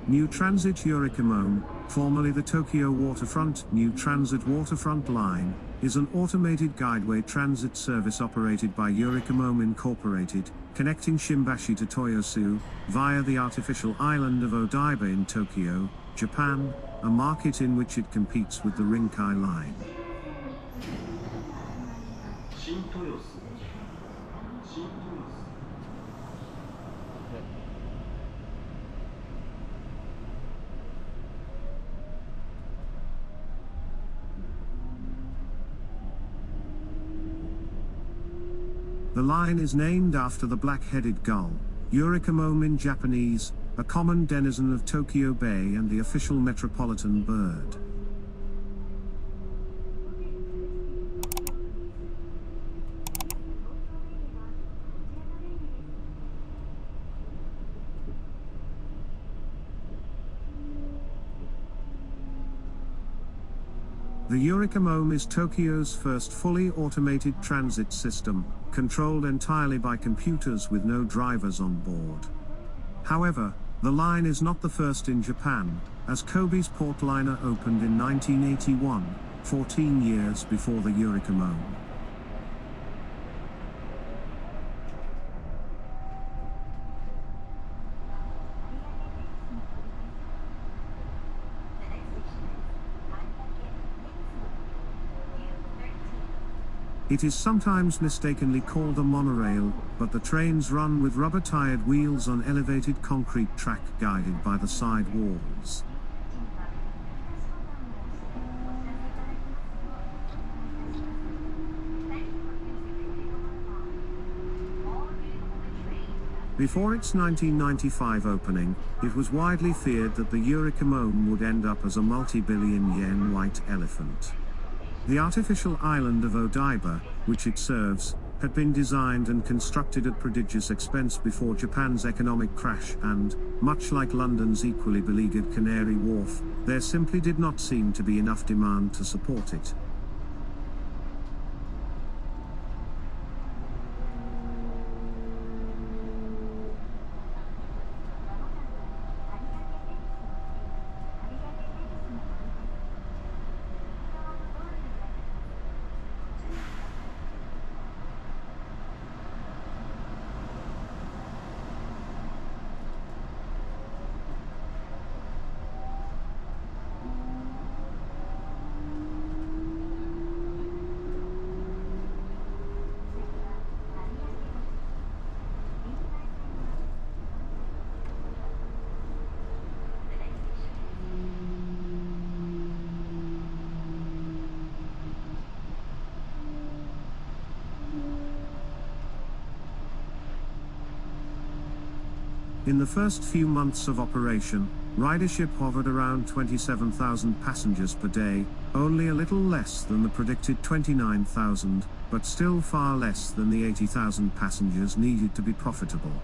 New Transit Yurikamome, formerly the Tokyo Waterfront New Transit Waterfront Line, is an automated guideway transit service operated by Yurikamome Incorporated, connecting Shimbashi to Toyosu, via the artificial island of Odaiba in Tokyo, Japan, a market in which it competes with the Rinkai Line. The line is named after the black-headed gull, Yurikamome in Japanese, a common denizen of Tokyo Bay and the official metropolitan bird. The Yurikamome is Tokyo's first fully automated transit system, controlled entirely by computers with no drivers on board. However, the line is not the first in Japan, as Kobe's port liner opened in 1981, 14 years before the Yurikamome. It is sometimes mistakenly called a monorail, but the trains run with rubber-tired wheels on elevated concrete track guided by the side walls. Before its 1995 opening, it was widely feared that the Yurikamome would end up as a multi-billion-yen white elephant. The artificial island of Odaiba, which it serves, had been designed and constructed at prodigious expense before Japan's economic crash and, much like London's equally beleaguered Canary Wharf, there simply did not seem to be enough demand to support it. In the first few months of operation, ridership hovered around 27,000 passengers per day, only a little less than the predicted 29,000, but still far less than the 80,000 passengers needed to be profitable.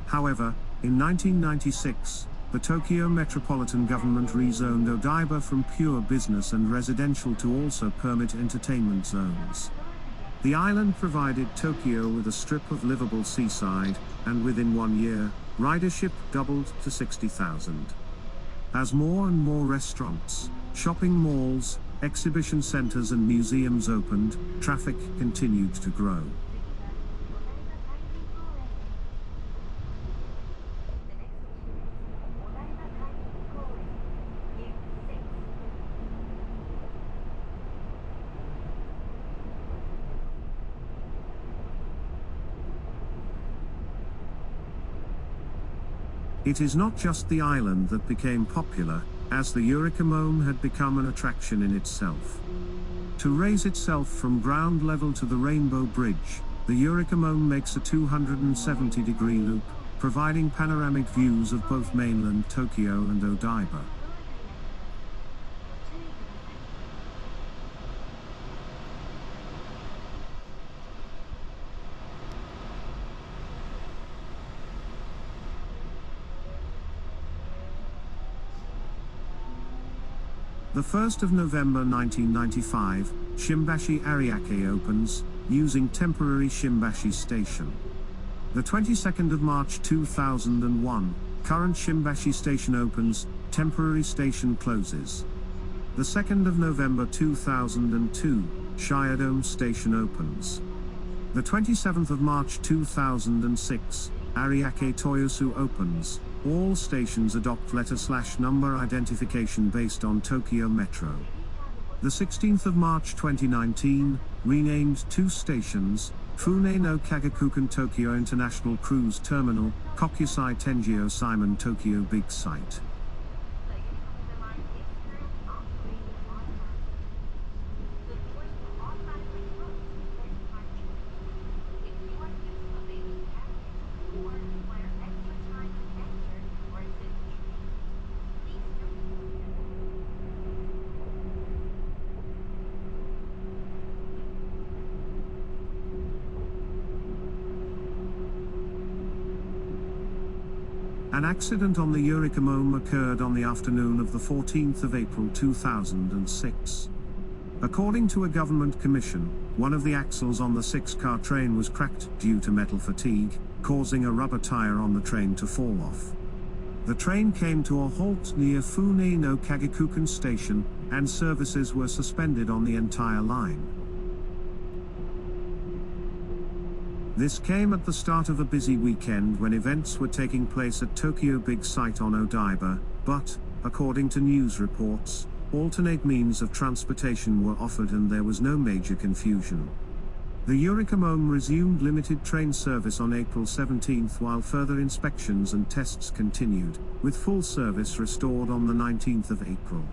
However, in 1996, the Tokyo Metropolitan Government rezoned Odaiba from pure business and residential to also permit entertainment zones. The island provided Tokyo with a strip of livable seaside, and within 1 year, ridership doubled to 60,000. As more and more restaurants, shopping malls, exhibition centers and museums opened, traffic continued to grow. It is not just the island that became popular, as the Yurikamome had become an attraction in itself. To raise itself from ground level to the Rainbow Bridge, the Yurikamome makes a 270-degree loop, providing panoramic views of both mainland Tokyo and Odaiba. The 1st of November 1995, Shimbashi Ariake opens, using temporary Shimbashi Station. The 22nd of March 2001, current Shimbashi station opens, temporary station closes. The 2nd of November 2002, Shiodome station opens. The 27th of March 2006, Ariake Toyosu opens. All stations adopt letter/number identification based on Tokyo Metro. The 16th of March 2019, renamed 2 stations, Fune no Kagakukan Tokyo International Cruise Terminal, Kokusai Tenjio Simon Tokyo Big Site. An accident on the Yurikamome occurred on the afternoon of the 14th of April 2006. According to a government commission, one of the axles on the 6-car train was cracked due to metal fatigue, causing a rubber tire on the train to fall off. The train came to a halt near Fune no Kagakukan station, and services were suspended on the entire line. This came at the start of a busy weekend when events were taking place at Tokyo Big Site on Odaiba, but, according to news reports, alternate means of transportation were offered and there was no major confusion. The Yurikamome resumed limited train service on April 17 while further inspections and tests continued, with full service restored on the 19th of April.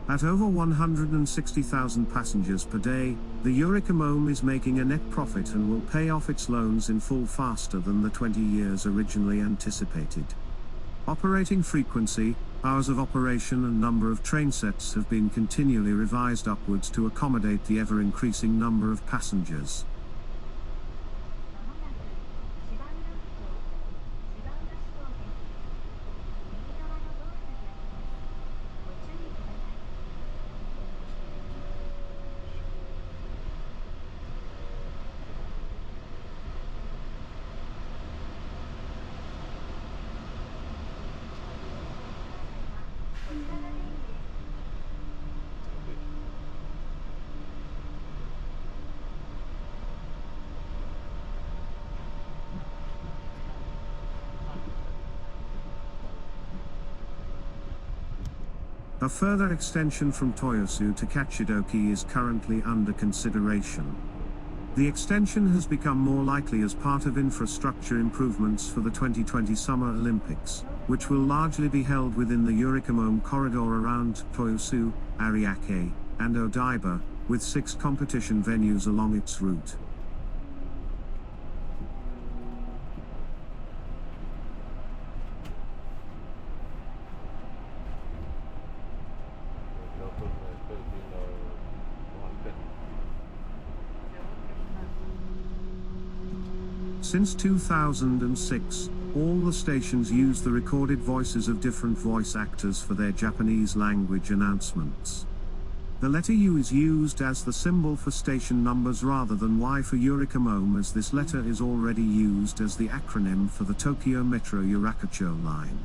At over 160,000 passengers per day, the Yurikamome is making a net profit and will pay off its loans in full faster than the 20 years originally anticipated. Operating frequency, hours of operation and number of train sets have been continually revised upwards to accommodate the ever-increasing number of passengers. A further extension from Toyosu to Kachidoki is currently under consideration. The extension has become more likely as part of infrastructure improvements for the 2020 Summer Olympics, which will largely be held within the Yurikamome corridor around Toyosu, Ariake, and Odaiba, with 6 competition venues along its route. Since 2006, all the stations use the recorded voices of different voice actors for their Japanese language announcements. The letter U is used as the symbol for station numbers rather than Y for Yurikamome, as this letter is already used as the acronym for the Tokyo Metro Yurakucho line.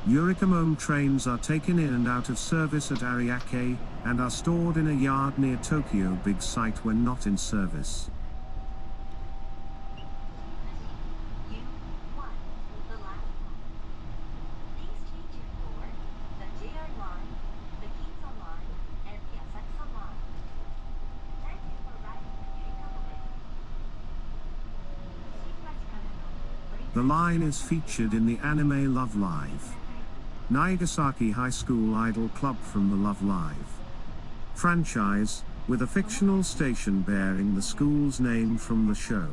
Yurikamome trains are taken in and out of service at Ariake, and are stored in a yard near Tokyo Big Site when not in service. The The line is featured in the anime Love Live. Nagasaki High School Idol Club from the Love Live franchise, with a fictional station bearing the school's name from the show.